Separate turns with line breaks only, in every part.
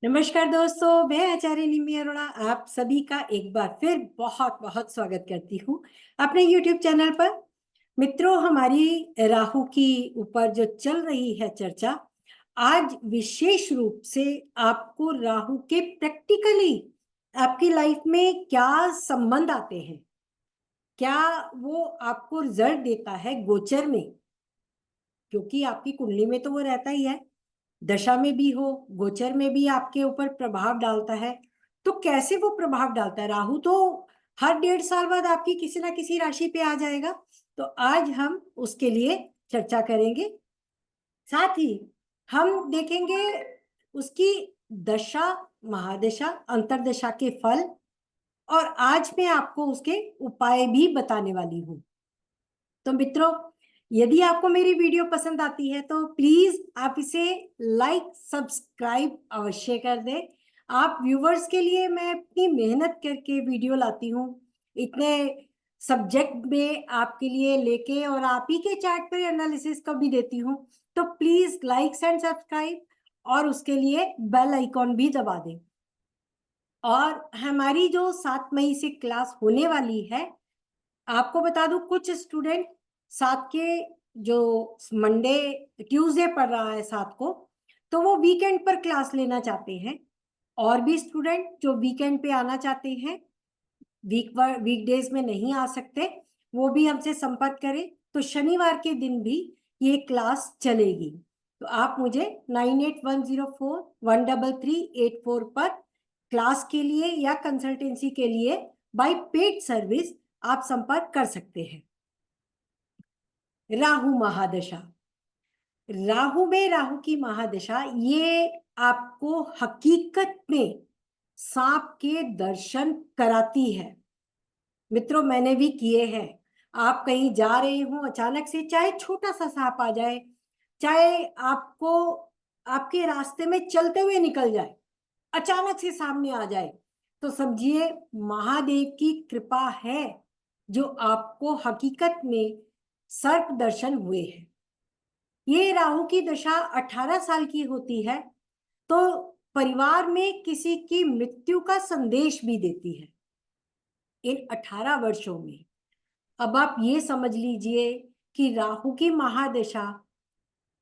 नमस्कार दोस्तों, मैं आचार्य निम्मी अरोड़ा आप सभी का एक बार फिर बहुत बहुत स्वागत करती हूँ अपने YouTube चैनल पर। मित्रों, हमारी राहु की ऊपर जो चल रही है चर्चा, आज विशेष रूप से आपको राहु के प्रैक्टिकली आपकी लाइफ में क्या संबंध आते हैं, क्या वो आपको रिजल्ट देता है गोचर में, क्योंकि आपकी कुंडली में तो वो रहता ही है, दशा में भी हो, गोचर में भी आपके ऊपर प्रभाव डालता है। तो कैसे वो प्रभाव डालता है? राहु तो हर 1.5 साल बाद आपकी किसी ना किसी राशि पे आ जाएगा। तो आज हम उसके लिए चर्चा करेंगे, साथ ही हम देखेंगे उसकी दशा, महादशा, अंतरदशा के फल, और आज मैं आपको उसके उपाय भी बताने वाली हूँ। तो मित्रों, यदि आपको मेरी वीडियो पसंद आती है तो प्लीज आप इसे लाइक सब्सक्राइब अवश्य कर दें। आप व्यूवर्स के लिए मैं अपनी मेहनत करके वीडियो लाती हूँ, इतने सब्जेक्ट में आपके लिए लेके, और आप ही के चार्ट पर एनालिसिस का भी देती हूँ। तो प्लीज लाइक एंड सब्सक्राइब और उसके लिए बेल आइकॉन भी दबा दें। और हमारी जो 7 मई से क्लास होने वाली है, आपको बता दूं, कुछ स्टूडेंट 7 के जो मंडे ट्यूसडे पढ़ रहा है 7 को, तो वो वीकेंड पर क्लास लेना चाहते हैं। और भी स्टूडेंट जो वीकेंड पे आना चाहते हैं, वीकडेज में नहीं आ सकते, वो भी हमसे संपर्क करें। तो शनिवार के दिन भी ये क्लास चलेगी। तो आप मुझे 9810413384 पर क्लास के लिए या कंसल्टेंसी के लिए बाय पेड सर्विस आप संपर्क कर सकते हैं। राहु महादशा, राहु में राहु की महादशा, ये आपको हकीकत में सांप के दर्शन कराती है। मित्रों, मैंने भी किए हैं। आप कहीं जा रहे हो, अचानक से चाहे छोटा सा सांप आ जाए, चाहे आपको आपके रास्ते में चलते हुए निकल जाए, अचानक से सामने आ जाए, तो समझिए महादेव की कृपा है जो आपको हकीकत में सर्प दर्शन हुए हैं। ये राहु की दशा 18 साल की होती है, तो परिवार में किसी की मृत्यु का संदेश भी देती है इन 18 वर्षों में। अब आप ये समझ लीजिए कि राहु की महादशा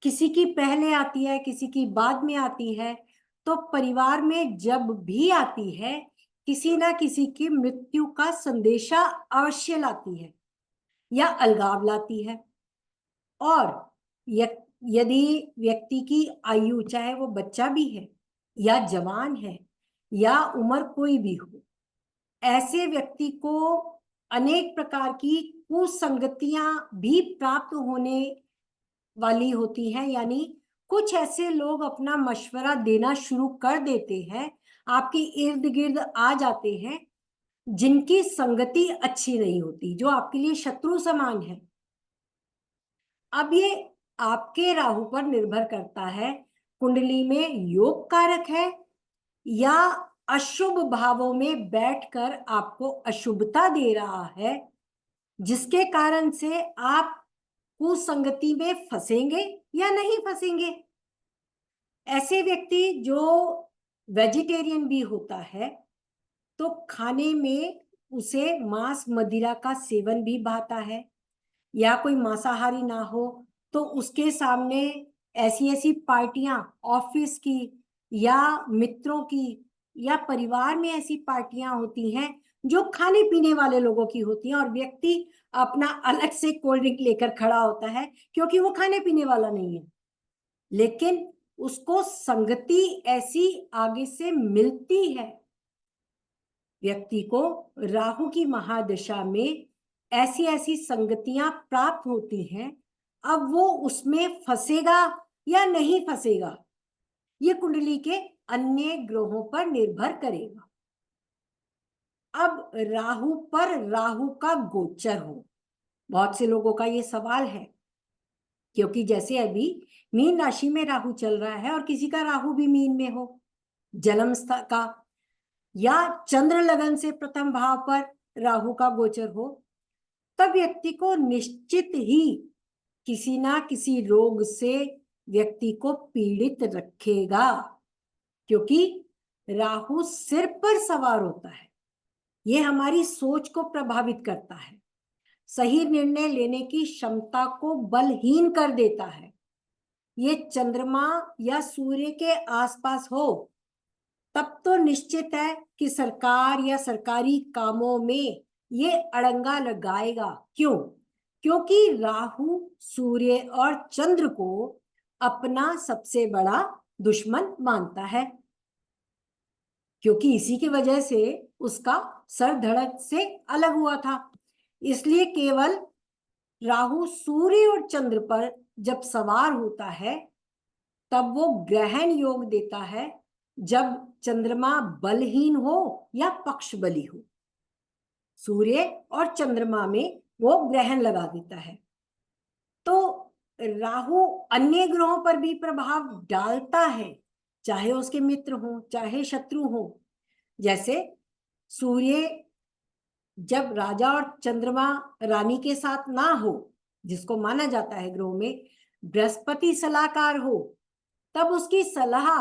किसी की पहले आती है, किसी की बाद में आती है, तो परिवार में जब भी आती है, किसी ना किसी की मृत्यु का संदेशा अवश्य लाती है या अलगाव लाती है। और यदि व्यक्ति की आयु, चाहे वो बच्चा भी है या जवान है या उम्र कोई भी हो, ऐसे व्यक्ति को अनेक प्रकार की कुसंगतियां भी प्राप्त होने वाली होती हैं। यानी कुछ ऐसे लोग अपना मशवरा देना शुरू कर देते हैं, आपके इर्द गिर्द आ जाते हैं, जिनकी संगति अच्छी नहीं होती, जो आपके लिए शत्रु समान है। अब ये आपके राहु पर निर्भर करता है, कुंडली में योग कारक है या अशुभ भावों में बैठकर आपको अशुभता दे रहा है, जिसके कारण से आप कुसंगति में फंसेंगे या नहीं फंसेंगे। ऐसे व्यक्ति जो वेजिटेरियन भी होता है, तो खाने में उसे मांस मदिरा का सेवन भी भाता है, या कोई मांसाहारी ना हो तो उसके सामने ऐसी ऐसी पार्टियां, ऑफिस की या मित्रों की या परिवार में ऐसी पार्टियां होती हैं जो खाने पीने वाले लोगों की होती हैं, और व्यक्ति अपना अलग से कोल्ड ड्रिंक लेकर खड़ा होता है क्योंकि वो खाने पीने वाला नहीं है, लेकिन उसको संगति ऐसी आगे से मिलती है। व्यक्ति को राहु की महादशा में ऐसी ऐसी संगतियां प्राप्त होती हैं। अब वो उसमें फंसेगा या नहीं फंसेगा, ये कुंडली के अन्य ग्रहों पर निर्भर करेगा। अब राहु पर राहु का गोचर हो, बहुत से लोगों का ये सवाल है, क्योंकि जैसे अभी मीन राशि में राहु चल रहा है और किसी का राहु भी मीन में हो, जन्म का या चंद्र लगन से प्रथम भाव पर राहु का गोचर हो, तब व्यक्ति को निश्चित ही किसी ना किसी रोग से व्यक्ति को पीड़ित रखेगा, क्योंकि राहु सिर पर सवार होता है। ये हमारी सोच को प्रभावित करता है, सही निर्णय लेने की क्षमता को बलहीन कर देता है। ये चंद्रमा या सूर्य के आसपास हो तब तो निश्चित है कि सरकार या सरकारी कामों में ये अड़ंगा लगाएगा। क्यों? क्योंकि राहु सूर्य और चंद्र को अपना सबसे बड़ा दुश्मन मानता है, क्योंकि इसी की वजह से उसका सर धड़ से अलग हुआ था। इसलिए केवल राहु सूर्य और चंद्र पर जब सवार होता है तब वो ग्रहण योग देता है, जब चंद्रमा बलहीन हो या पक्ष बली हो। सूर्य और चंद्रमा में वो ग्रहण लगा देता है। तो राहु अन्य ग्रहों पर भी प्रभाव डालता है, चाहे उसके मित्र हो चाहे शत्रु हो। जैसे सूर्य जब राजा और चंद्रमा रानी के साथ ना हो, जिसको माना जाता है ग्रहों में बृहस्पति सलाहकार हो, तब उसकी सलाह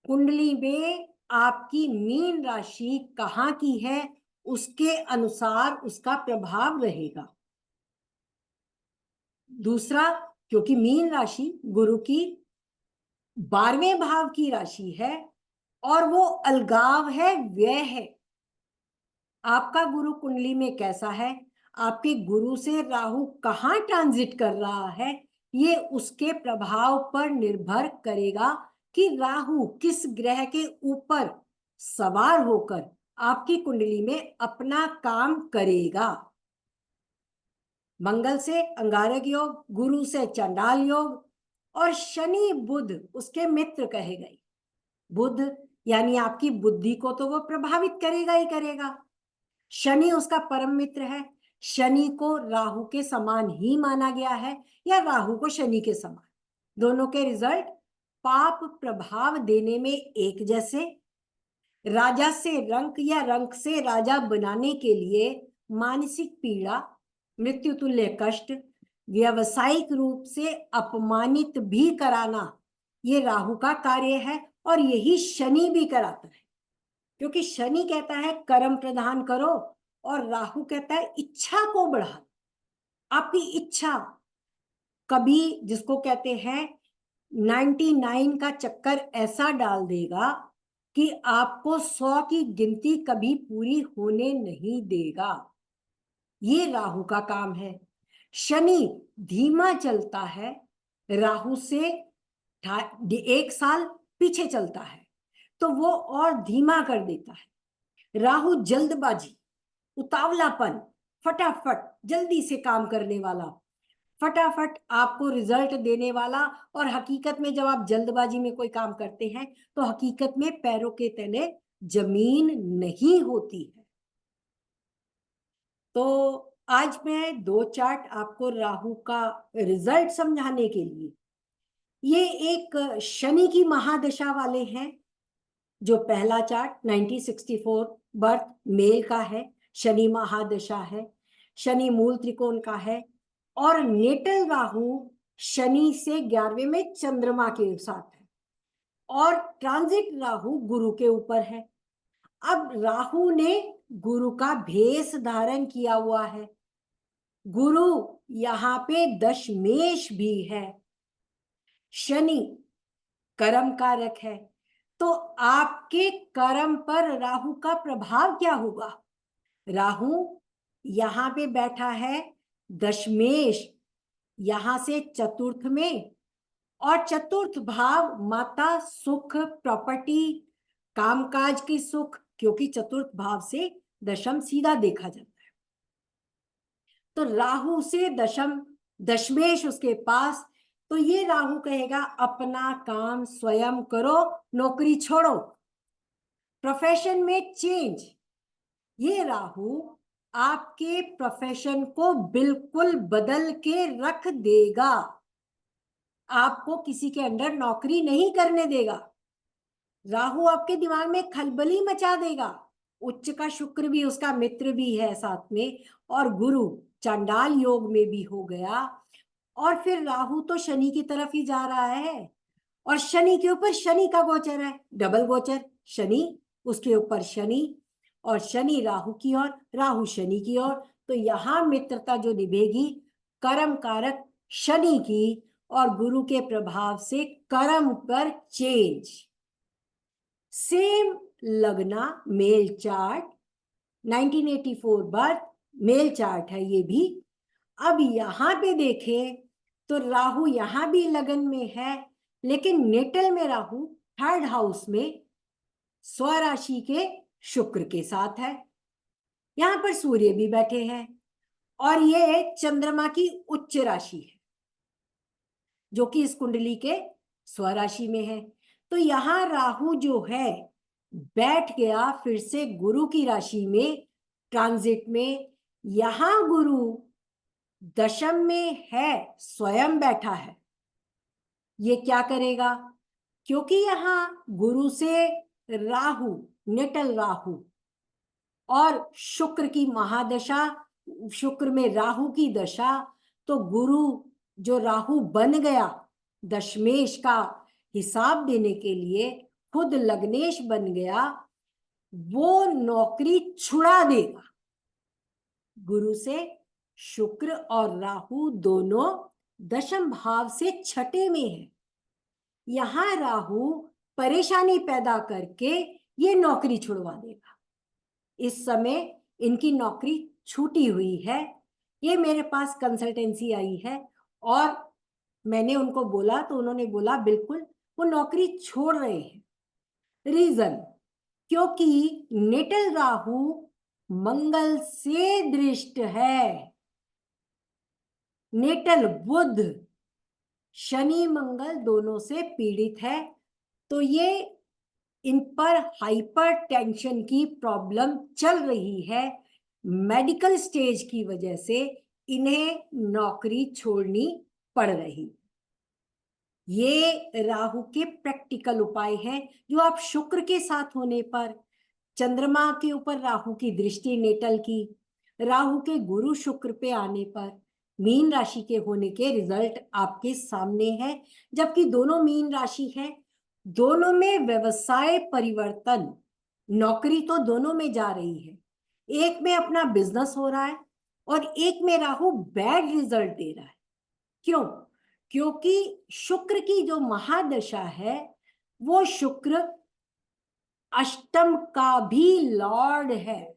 कुंडली में आपकी मीन राशि कहाँ की है उसके अनुसार उसका प्रभाव रहेगा। दूसरा, क्योंकि मीन राशि गुरु की 12वें भाव की राशि है और वो अलगाव है, व्यय है। आपका गुरु कुंडली में कैसा है, आपके गुरु से राहु कहाँ ट्रांजिट कर रहा है, ये उसके प्रभाव पर निर्भर करेगा कि राहु किस ग्रह के ऊपर सवार होकर आपकी कुंडली में अपना काम करेगा। मंगल से अंगारक योग, गुरु से चंडाल योग और शनि बुध उसके मित्र कहे गए। बुध यानी आपकी बुद्धि को तो वो प्रभावित करेगा ही करेगा। शनि उसका परम मित्र है। शनि को राहु के समान ही माना गया है या राहु को शनि के समान। दोनों के रिजल्ट पाप प्रभाव देने में एक जैसे। राजा से रंक या रंक से राजा बनाने के लिए मानसिक पीड़ा, मृत्युतुल्य कष्ट, व्यावसायिक रूप से अपमानित भी कराना, ये राहु का कार्य है और यही शनि भी कराता है। क्योंकि शनि कहता है कर्म प्रदान करो और राहु कहता है इच्छा को बढ़ा। आपकी इच्छा कभी, जिसको कहते हैं 99 का चक्कर ऐसा डाल देगा कि आपको 100 की गिनती कभी पूरी होने नहीं देगा। ये राहु का काम है। शनि धीमा चलता है, राहु से 1 साल पीछे चलता है, तो वो और धीमा कर देता है। राहु जल्दबाजी, उतावलापन, फटाफट जल्दी से काम करने वाला, फटाफट आपको रिजल्ट देने वाला। और हकीकत में जब आप जल्दबाजी में कोई काम करते हैं तो हकीकत में पैरों के तले जमीन नहीं होती है। तो आज मैं 2 चार्ट आपको राहु का रिजल्ट समझाने के लिए, ये एक शनि की महादशा वाले हैं। जो पहला चार्ट 1964 बर्थ मेल का है, शनि महादशा है, शनि मूल त्रिकोण का है और नेटल राहु शनि से 11वें में चंद्रमा के साथ है और ट्रांजिट राहु गुरु के ऊपर है। अब राहु ने गुरु का भेष धारण किया हुआ है। गुरु यहाँ पे दशमेश भी है। शनि कर्म कारक है, तो आपके कर्म पर राहु का प्रभाव क्या होगा? राहु यहाँ पे बैठा है दशमेश, यहां से चतुर्थ में, और चतुर्थ भाव माता, सुख, प्रॉपर्टी, कामकाज की सुख, क्योंकि चतुर्थ भाव से दशम सीधा देखा जाता है। तो राहु से दशमेश उसके पास, तो ये राहु कहेगा अपना काम स्वयं करो, नौकरी छोड़ो, प्रोफेशन में चेंज। ये राहु आपके प्रोफेशन को बिल्कुल बदल के रख देगा, आपको किसी के अंडर नौकरी नहीं करने देगा। राहु आपके दिमाग में खलबली मचा देगा। उच्च का शुक्र भी उसका मित्र भी है साथ में, और गुरु चांडाल योग में भी हो गया। और फिर राहु तो शनि की तरफ ही जा रहा है और शनि के ऊपर शनि का गोचर है, डबल गोचर। शनि, उसके ऊपर शनि, और शनि राहु की ओर, राहु शनि की ओर। तो यहां मित्रता जो निभेगी कर्म कारक शनि की, और गुरु के प्रभाव से कर्म पर चेंज। सेम लगना male chart, 1984 birth, male chart है ये भी। अब यहां पे देखें तो राहु यहां भी लगन में है, लेकिन नेटल में राहु थर्ड हाउस में स्वराशि के शुक्र के साथ है। यहां पर सूर्य भी बैठे हैं, और ये चंद्रमा की उच्च राशि है जो कि इस कुंडली के स्वराशि में है। तो यहां राहु जो है बैठ गया फिर से गुरु की राशि में ट्रांजिट में। यहां गुरु दशम में है, स्वयं बैठा है। ये क्या करेगा? क्योंकि यहां गुरु से राहु, नेटल राहु और शुक्र की महादशा, शुक्र में राहु की दशा, तो गुरु जो राहु बन गया दशमेश का हिसाब देने के लिए, खुद लग्नेश बन गया, वो नौकरी छुड़ा देगा गुरु से। शुक्र और राहु दोनों दशम भाव से छठे में है। यहां राहु परेशानी पैदा करके ये नौकरी छुड़वा देगा। इस समय इनकी नौकरी छूटी हुई है। ये मेरे पास कंसल्टेंसी आई है और मैंने उनको बोला तो उन्होंने बोला बिल्कुल वो नौकरी छोड़ रहे हैं। रीजन, क्योंकि नेटल राहु मंगल से दृष्ट है, नेटल बुध शनि मंगल दोनों से पीड़ित है। तो ये इन पर हाइपर टेंशन की प्रॉब्लम चल रही है। मेडिकल स्टेज की वजह से इन्हें नौकरी छोड़नी पड़ रही। ये राहु के प्रैक्टिकल उपाय हैं जो आप शुक्र के साथ होने पर, चंद्रमा के ऊपर राहु की दृष्टि नेटल की, राहु के गुरु शुक्र पे आने पर मीन राशि के होने के रिजल्ट आपके सामने है। जबकि दोनों मीन राशि है, दोनों में व्यवसाय परिवर्तन, नौकरी तो दोनों में जा रही है। एक में अपना बिजनेस हो रहा है और एक में राहु बैड रिजल्ट दे रहा है। क्यों? क्योंकि शुक्र की जो महादशा है वो शुक्र अष्टम का भी लॉर्ड है।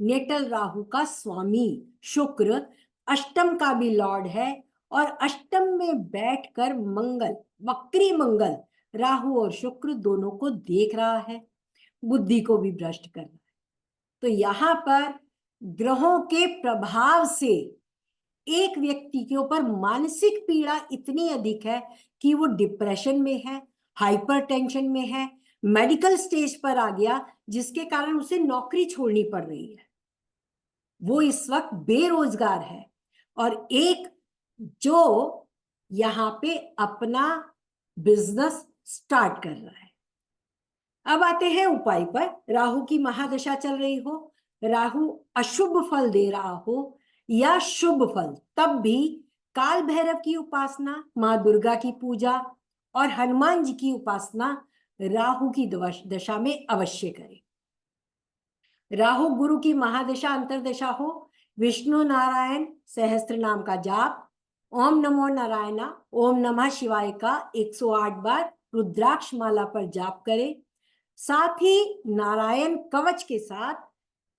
नेटल राहु का स्वामी शुक्र अष्टम का भी लॉर्ड है, और अष्टम में बैठकर मंगल, वक्री मंगल, राहु और शुक्र दोनों को देख रहा है, बुद्धि को भी भ्रष्ट कर रहा है। तो यहां पर ग्रहों के प्रभाव से एक व्यक्ति के ऊपर मानसिक पीड़ा इतनी अधिक है कि वो डिप्रेशन में है, हाइपर टेंशन में है, मेडिकल स्टेज पर आ गया, जिसके कारण उसे नौकरी छोड़नी पड़ रही है। वो इस वक्त बेरोजगार है, और एक जो यहाँ पे अपना बिजनेस स्टार्ट कर रहा है। अब आते हैं उपाय पर। राहु की महादशा चल रही हो, राहु अशुभ फल दे रहा हो या शुभ फल, तब भी काल भैरव की उपासना, माँ दुर्गा की पूजा और हनुमान जी की उपासना राहु की दशा में अवश्य करें। राहु गुरु की महादशा अंतरदशा हो, विष्णु नारायण सहस्त्र नाम का जाप, ओम नमो नारायणा, ओम नमः शिवाय का 108 बार रुद्राक्ष माला पर जाप करें। साथ ही नारायण कवच के साथ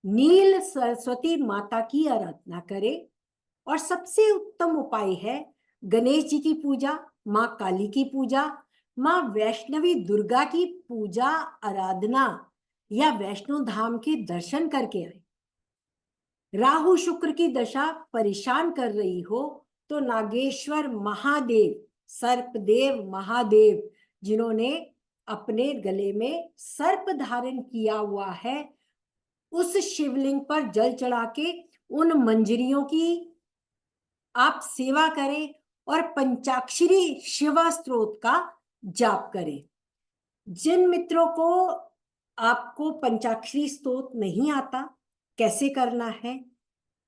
नील सरस्वती माता की आराधना करें। और सबसे उत्तम उपाय है गणेश जी की पूजा, माँ काली की पूजा, माँ वैष्णवी दुर्गा की पूजा आराधना, या वैष्णो धाम के दर्शन करके आए। राहु शुक्र की दशा परेशान कर रही हो तो नागेश्वर महादेव, सर्पदेव महादेव, जिन्होंने अपने गले में सर्प धारण किया हुआ है, उस शिवलिंग पर जल चढ़ा के उन मंजरियों की आप सेवा करें और पंचाक्षरी शिवा स्तोत्र का जाप करें। जिन मित्रों को आपको पंचाक्षरी स्तोत्र नहीं आता, कैसे करना है,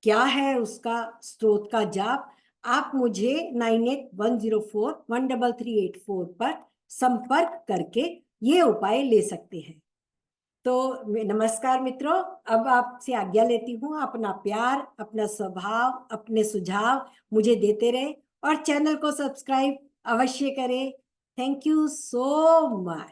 क्या है उसका स्तोत्र का जाप, आप मुझे 9810413384 पर संपर्क करके ये उपाय ले सकते हैं। तो नमस्कार मित्रों, अब आपसे आज्ञा लेती हूँ। अपना प्यार, अपना स्वभाव, अपने सुझाव मुझे देते रहे और चैनल को सब्सक्राइब अवश्य करें। Thank you so much.